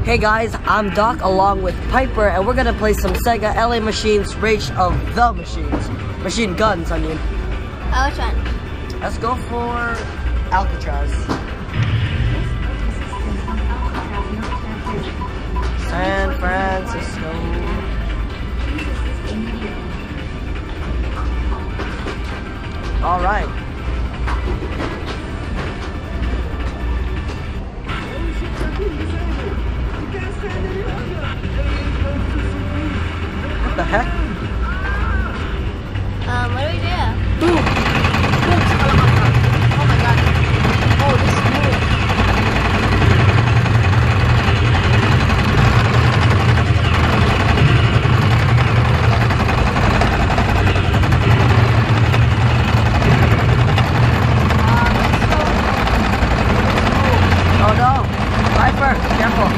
Hey guys, I'm Doc along with Piper, and we're gonna play some Sega LA Machines Rage of the Machines. Machine Guns, I mean. Oh, which one? Let's go for Alcatraz. San Francisco. All right. What the heck? What do we do? Ooh. Oh my god. Oh, this is cool. Oh no! Piper, careful.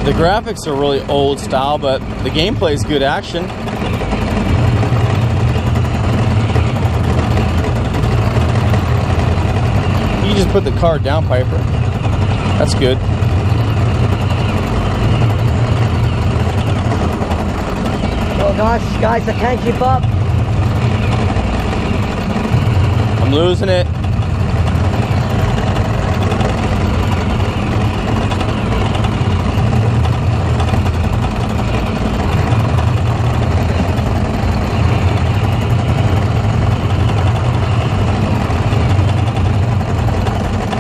The graphics are really old style, but the gameplay is good action. You just put the car down, Piper. That's good. Oh gosh, guys, I can't keep up. I'm losing it.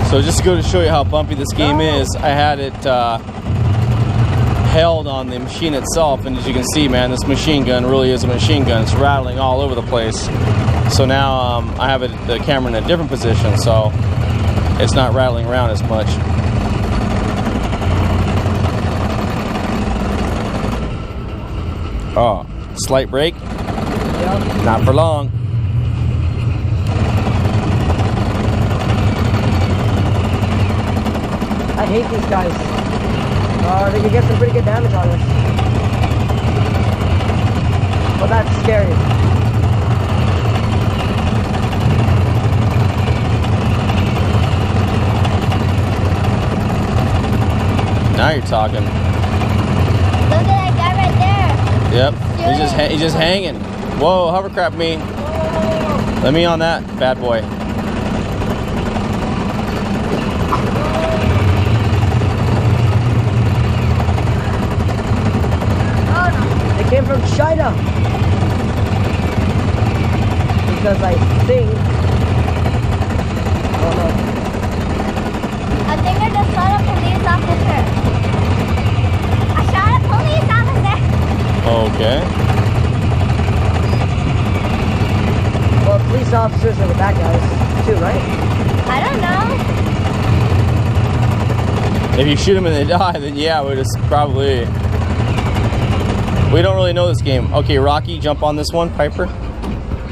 So just to go to show you how bumpy this game is, I had it held on the machine itself, and as you can see, man, this machine gun really is a machine gun. It's rattling all over the place. So now I have the camera in a different position, so it's not rattling around as much. Oh, slight break. Yep. Not for long. I hate these guys. They can get some pretty good damage on us. Well, that's scary. Now you're talking. Look at that guy right there. Yep, he's just hanging. Whoa, hovercraft me. Let me on that bad boy. They came from China. Because I think... Oh no. I think I just shot a police officer. I shot a police officer. Okay. Well, police officers are the bad guys too, right? I don't know. If you shoot them and they die, then yeah, we're just probably... We don't really know this game. Okay, Rocky, jump on this one, Piper.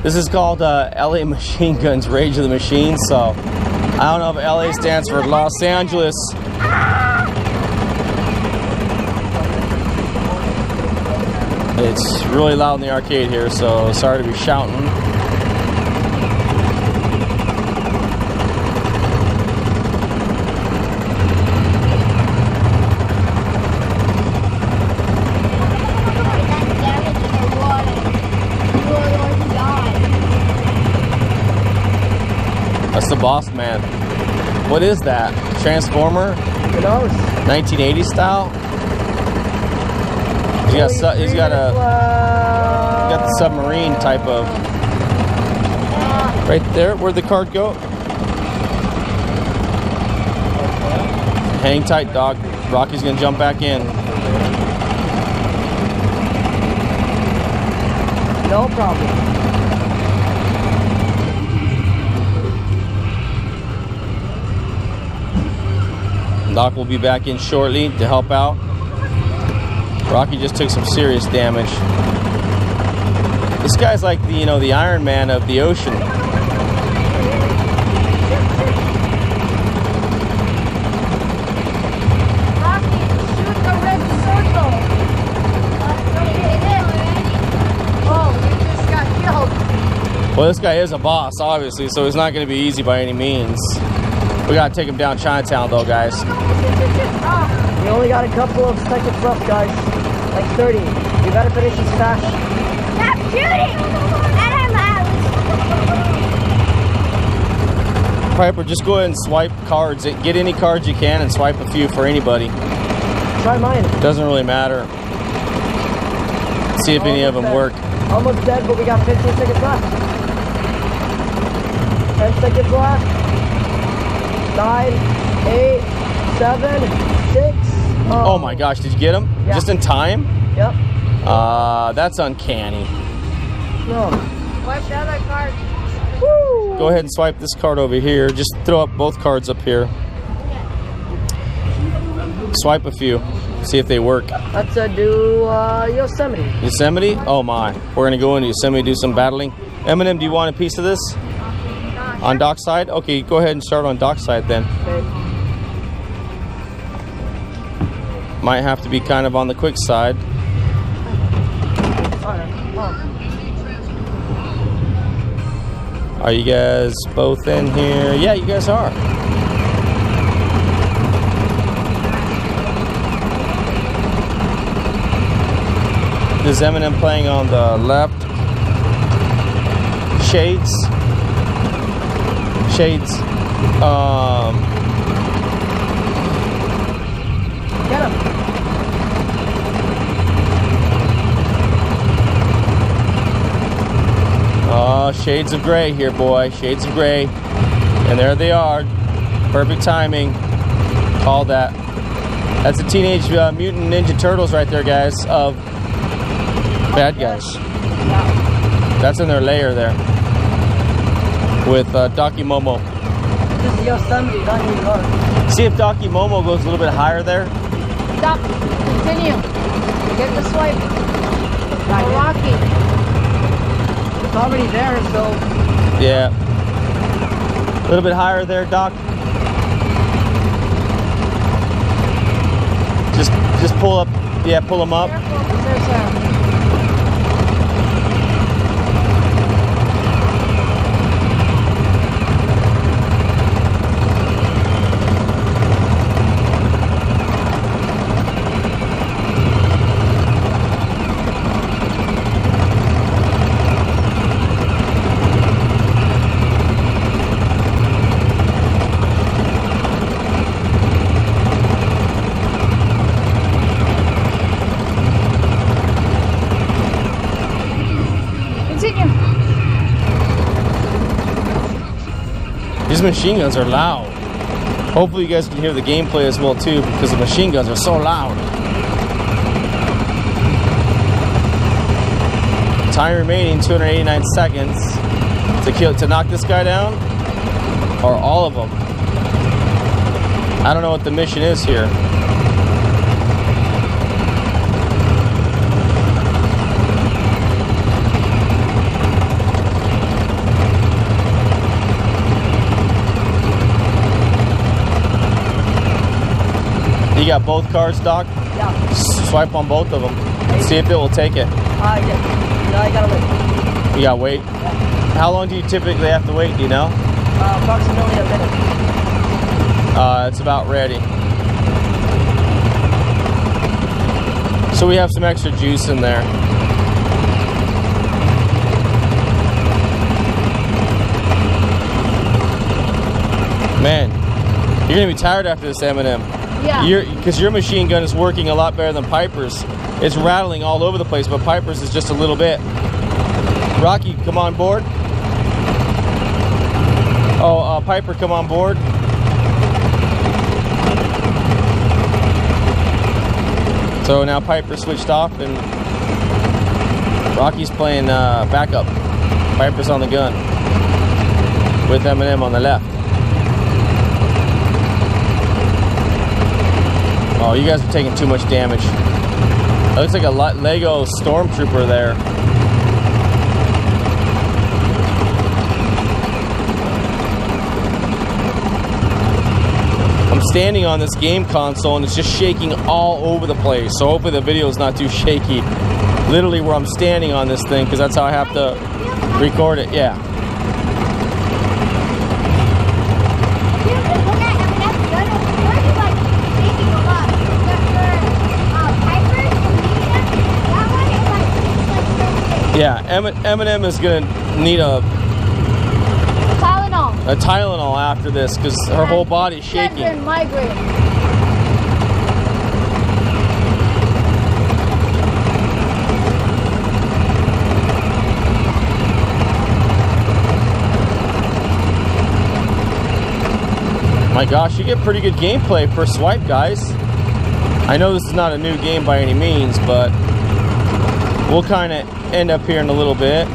This is called LA Machine Guns Rage of the Machines, so I don't know if LA stands for Los Angeles. It's really loud in the arcade here, so sorry to be shouting. That's the boss man. What is that? Transformer? Who knows? 1980 style? He's got the submarine type of. Right there, where'd the card go? Hang tight, dog. Rocky's gonna jump back in. No problem. Doc will be back in shortly to help out. Rocky just took some serious damage. This guy's like the, you know, the Iron Man of the ocean. Rocky, shoot the red circle. Oh, we just got killed. Well, this guy is a boss, obviously, so it's not going to be easy by any means. We got to take him down Chinatown, though, guys. We only got a couple of seconds left, guys. Like 30. We better finish this fast. Stop shooting! And I'm out. Piper, just go ahead and swipe cards. Get any cards you can and swipe a few for anybody. Try mine. Doesn't really matter. See if any of them work. Almost dead, but we got 15 seconds left. 10 seconds left. 9, 8, 7, 6. Oh my gosh, did you get him? Yeah. Just in time? Yep. That's uncanny. No. Wipe the other card. Woo! Go ahead and swipe this card over here. Just throw up both cards up here. Swipe a few. See if they work. Let's do Yosemite. Yosemite? Oh my. We're going to go into Yosemite, do some battling. Eminem, do you want a piece of this? On Doc's side? Okay, go ahead and start on Doc's side then. Okay. Might have to be kind of on the quick side. Are you guys both in here? Yeah, you guys are. This is Eminem playing on the left. Shades. Get him. Oh, shades of gray here, boy. Shades of gray. And there they are. Perfect timing. Call that. That's the Teenage Mutant Ninja Turtles right there, guys, of bad guys. That's in their lair there. With Doki Momo. This is Yosemite, not New York. See if Doki Momo goes a little bit higher there. Stop. Continue. Get the swipe. Right. Rocky. It's already there, so Yeah. A little bit higher there, Doc. Just pull up. Yeah, pull them up. Careful, there's a... These machine guns are loud. Hopefully you guys can hear the gameplay as well too, because the machine guns are so loud. Time remaining 289 seconds to knock this guy down, or all of them. I don't know what the mission is here. You got both cards, Doc? yeah. Swipe on both of them. See if it will take it. Yeah. No, I gotta wait. You gotta wait? Yeah. How long do you typically have to wait, do you know? Approximately a minute. It's about ready. So we have some extra juice in there. Man, you're gonna be tired after this, Eminem. Yeah. Because your machine gun is working a lot better than Piper's. It's rattling all over the place, but Piper's is just a little bit. Rocky, come on board. Oh, Piper, come on board. So now Piper switched off and Rocky's playing backup. Piper's on the gun with Eminem on the left. Oh, you guys are taking too much damage. It looks like a Lego stormtrooper there. I'm standing on this game console and it's just shaking all over the place. So hopefully the video is not too shaky. Literally where I'm standing on this thing, because that's how I have to record it. Yeah. Yeah, Eminem is gonna need a Tylenol after this because her whole body's shaking. My gosh, you get pretty good gameplay per swipe, guys. I know this is not a new game by any means, but we'll kind of end up here in a little bit.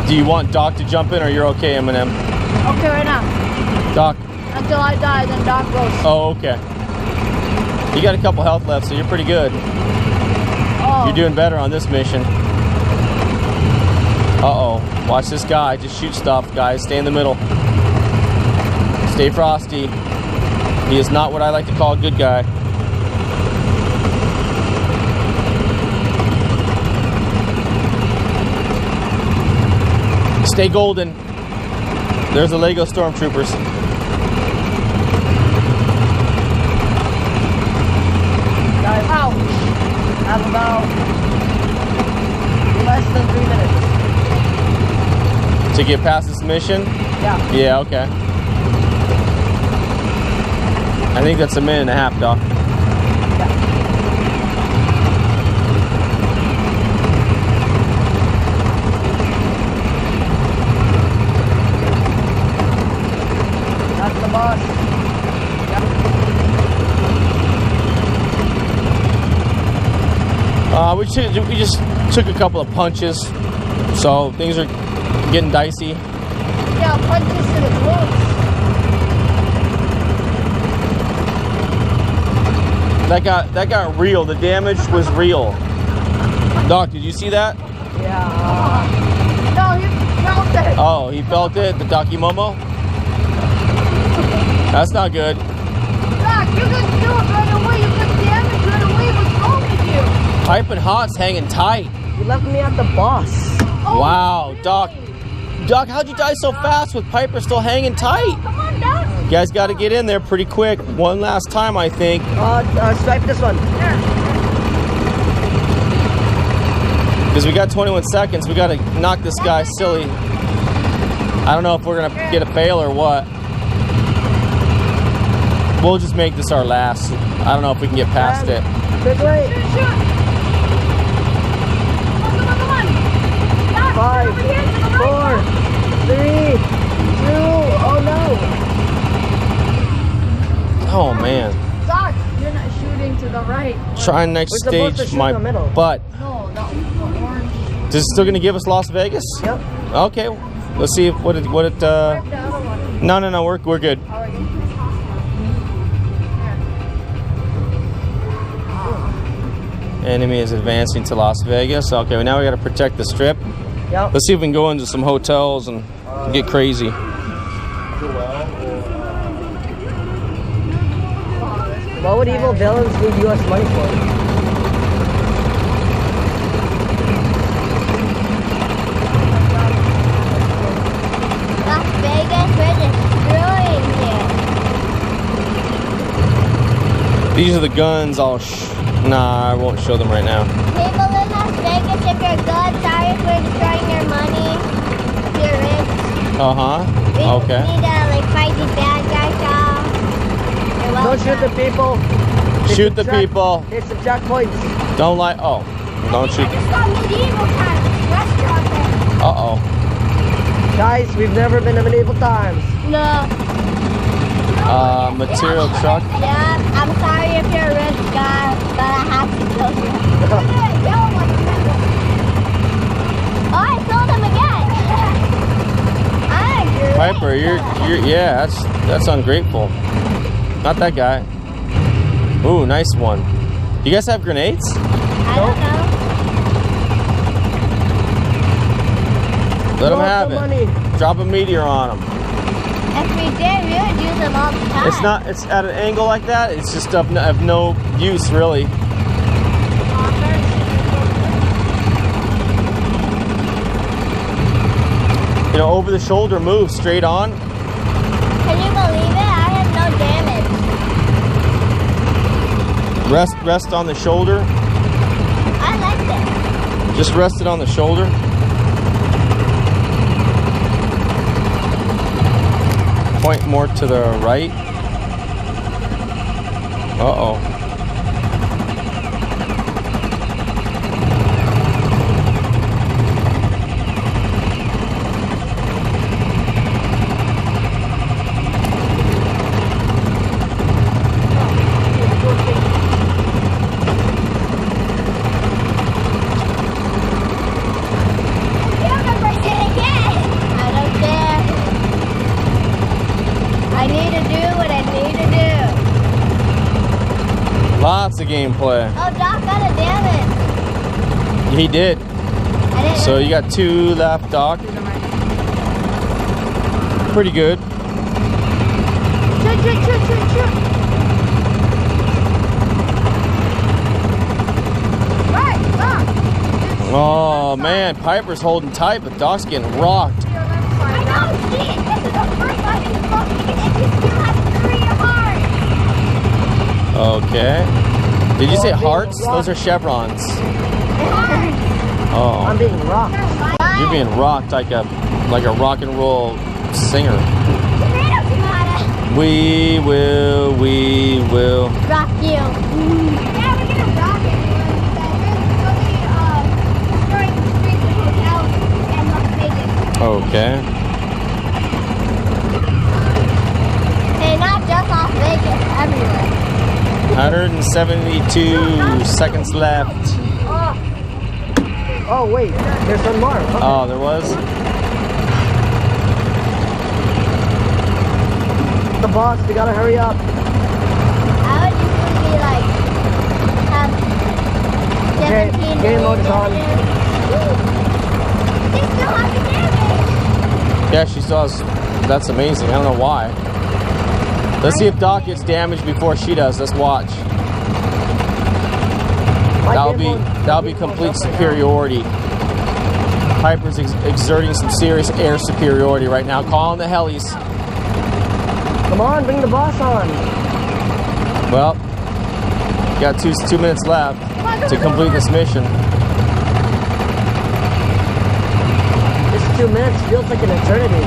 Do you want Doc to jump in, or you're okay, Eminem? Okay, right now. Doc. Until I die, then Doc goes. Oh, okay. You got a couple health left, so you're pretty good. Oh. You're doing better on this mission. Uh-oh. Watch this guy. Just shoot stuff, guys. Stay in the middle. Stay frosty. He is not what I like to call a good guy. Stay golden. There's the Lego Stormtroopers. Guys, ouch! I have about less than 3 minutes. To get past this mission? Yeah. Yeah, okay. I think that's a minute and a half, Doc. That's the boss. We just took a couple of punches, so things are getting dicey. Yeah, punches to the throat. That got real. The damage was real. Doc, did you see that? Yeah. No, he felt it. Oh, he felt it. The Docky Momo. That's not good. Doc, you could do it right away. You could damage right away. What's wrong with you? Piping Hot's hanging tight. You left me at the boss. Oh, Wow, really? Doc, how'd you die so fast with Piper still hanging tight? Come on, Doc. You guys got to get in there pretty quick. One last time, I think. Swipe this one. Because we got 21 seconds. We got to knock this guy silly. I don't know if we're going to get a fail or what. We'll just make this our last. I don't know if we can get past it. Quickly. Shoot. Come on. Doc, 5, over here to the 4, right. 3, 2. Oh no. Oh, man. Doc, you're not shooting to the right. Try next We're supposed to stage, shoot my in the middle. butt. No, the orange. Is it still going to give us Las Vegas? Yep. Okay. Let's see what it Grab the other one. No, we're good. All right. Enemy is advancing to Las Vegas. Okay, well, now we got to protect the strip. Yep. Let's see if we can go into some hotels and get crazy. What would evil villains need U.S. money for? Las Vegas, we're destroying here. These are the guns. Nah, I won't show them right now. People in Las Vegas, if you're good, sorry if we're destroying your money. If you're rich. Uh-huh. We Okay. need to fight these bad guys, y'all. You're welcome. Don't shoot the people. They Shoot the subtract- people. They subtract points. Don't lie. Oh, don't shoot. I just saw medieval times. Restaurant there. Uh-oh. Guys, we've never been in medieval times. No. Material truck. Yeah, I'm sorry if you're a rich guy, but I have to kill you. Oh, I killed him again. I agree. Piper, yeah, that's ungrateful. Not that guy. Ooh, nice one. You guys have grenades? I don't know. Let them have it. Drop a meteor on them. If we did, we would use them all the time. It's at an angle like that. It's just of no use, really. You know, over the shoulder move, straight on. Can you believe it? I have no damage. Rest on the shoulder. I like it. Just rest it on the shoulder. Point more to the right. Uh-oh. Lots of gameplay. Oh, Doc got a damage. He did. I didn't So you got 2 left, Doc. Pretty good. Shoot. Right, Doc. Oh man, Piper's holding tight, but Doc's getting rocked. I know, see, this is the first time he's looking and he still has 3 hearts. Okay. Did you say hearts? Those are chevrons. Oh. I'm being rocked. You're being rocked like a rock and roll singer. We will rock you. Yeah, we're gonna rock it. We'll be destroying the streets of hotels and Las Vegas. Okay. And not just Las Vegas, everywhere. 172 seconds left. Oh wait, there's one more. Okay. Oh, there was? The boss, we gotta hurry up. I would usually be like, have 17 game mode is on. They still have the damage. Yeah, she still has. That's amazing. I don't know why. Let's see if Doc gets damaged before she does. Let's watch. That'll be complete superiority. Piper's exerting some serious air superiority right now. Calling the helis. Come on, bring the boss on. Well, got 2 minutes left to complete this mission. This 2 minutes feels like an eternity.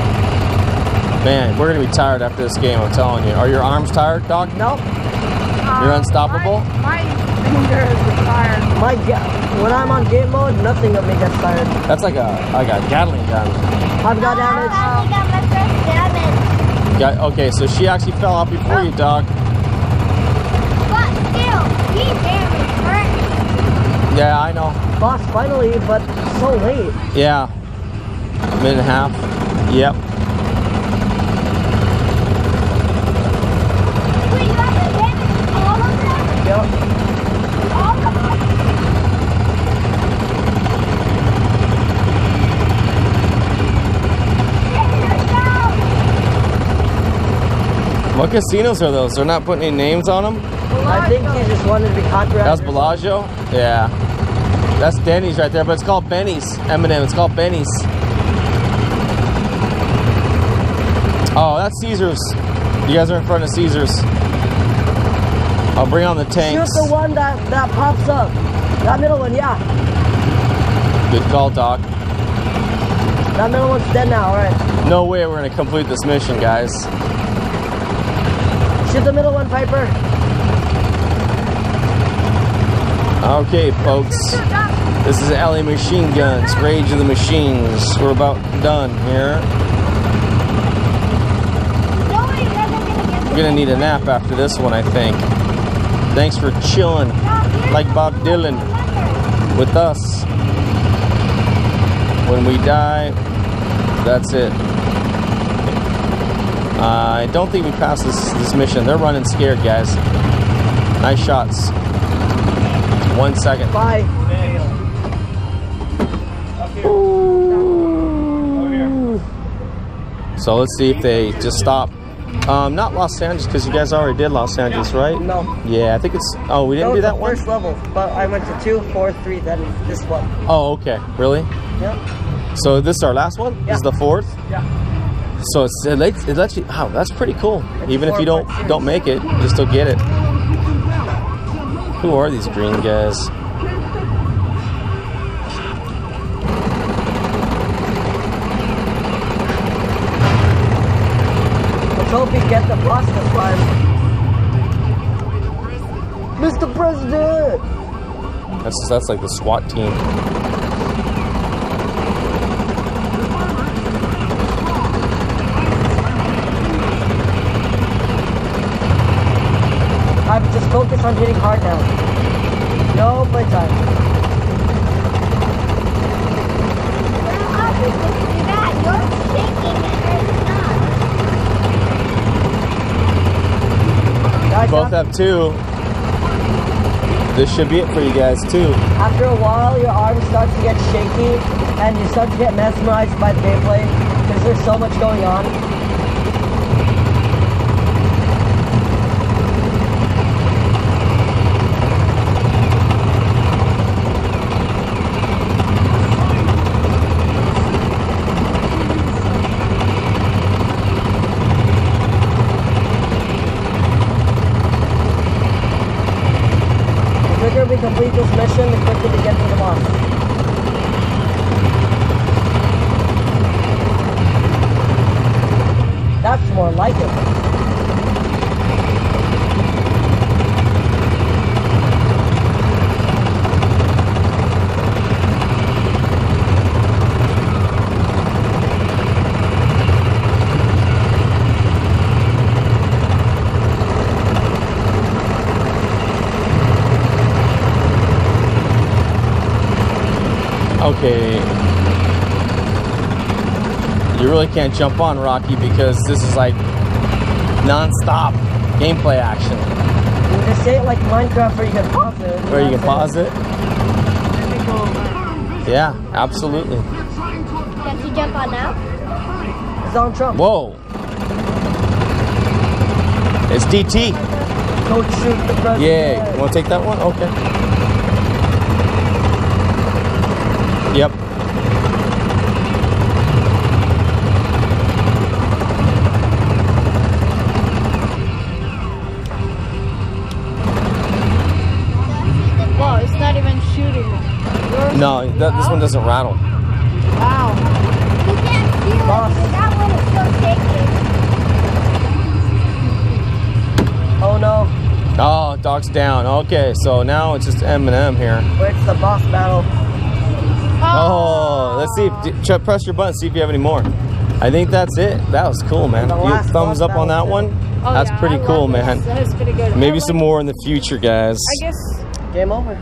Man, we're gonna be tired after this game, I'm telling you. Are your arms tired, Doc? Nope. You're unstoppable? My fingers are tired. When I'm on game mode, nothing of me gets tired. That's like a Gatling gun. I've got damage. I finally got my first damage. Okay, so she actually fell out before you, Doc. But still, he damaged first. Yeah, I know. Boss, finally, but so late. Yeah. Minute and a half. Yep. Wait, you have to damage all of them? Yep. All of them? What casinos are those? They're not putting any names on them? I think he just wanted to be copyrighted. That's Bellagio? Yeah. That's Denny's right there, but it's called Benny's. Eminem, it's called Benny's. Oh, that's Caesars. You guys are in front of Caesars. I'll bring on the tanks. Shoot the one that pops up. That middle one, yeah. Good call, Doc. That middle one's dead now, alright. No way we're going to complete this mission, guys. Shoot the middle one, Piper. Okay, folks. This is LA Machine Guns, Rage of the Machines. We're about done here. We're going to need a nap after this one, I think. Thanks for chilling like Bob Dylan with us. When we die, that's it. I don't think we passed this mission. They're running scared, guys. Nice shots. 1 second. Bye. So let's see if they just stop. Not Los Angeles, because you guys already did Los Angeles, right? No. Yeah, I think it's. Oh, we didn't do that one? First level, but I went to 2, 4, 3, then this one. Oh, okay. Really? Yep. So this is our last one? Yeah. This is the 4th? Yeah. So it lets you. Oh, that's pretty cool. It's Even if you don't make it, you still get it. Who are these green guys? Let's hope we get the boss this time. Mr. President! That's like the SWAT team. I'm just focused on hitting hard now. No playtime. How are you supposed to do that? You're shaking and it's not. Guys, Both have 2. This should be it for you guys too. after a while, your arm starts to get shaky and you start to get mesmerized by the gameplay because there's so much going on. The quicker we complete this mission, the quicker we get to the boss. That's more like it. Okay. You really can't jump on Rocky because this is like non-stop gameplay action. You just say it like Minecraft where you can pause it. Where you can pause it. Yeah, absolutely. Can you jump on now? It's Donald Trump. Whoa. It's DT. Don't shoot the president. Yeah. You want to take that one? Okay. Yep. Whoa, it's not even shooting. No, this one doesn't rattle. Wow. You can't feel it Boss. because that one is still shaking. Oh no. Oh, dog's down. Okay, so now it's just Eminem here. Where's the boss battle? Oh, let's see. Press your button, see if you have any more. I think that's it. That was cool, man. The You last thumbs boss up on that battle. one? Oh, That's yeah, pretty I cool, love this. man. That is pretty good. Maybe I some like- more in the future, guys. I guess Game over.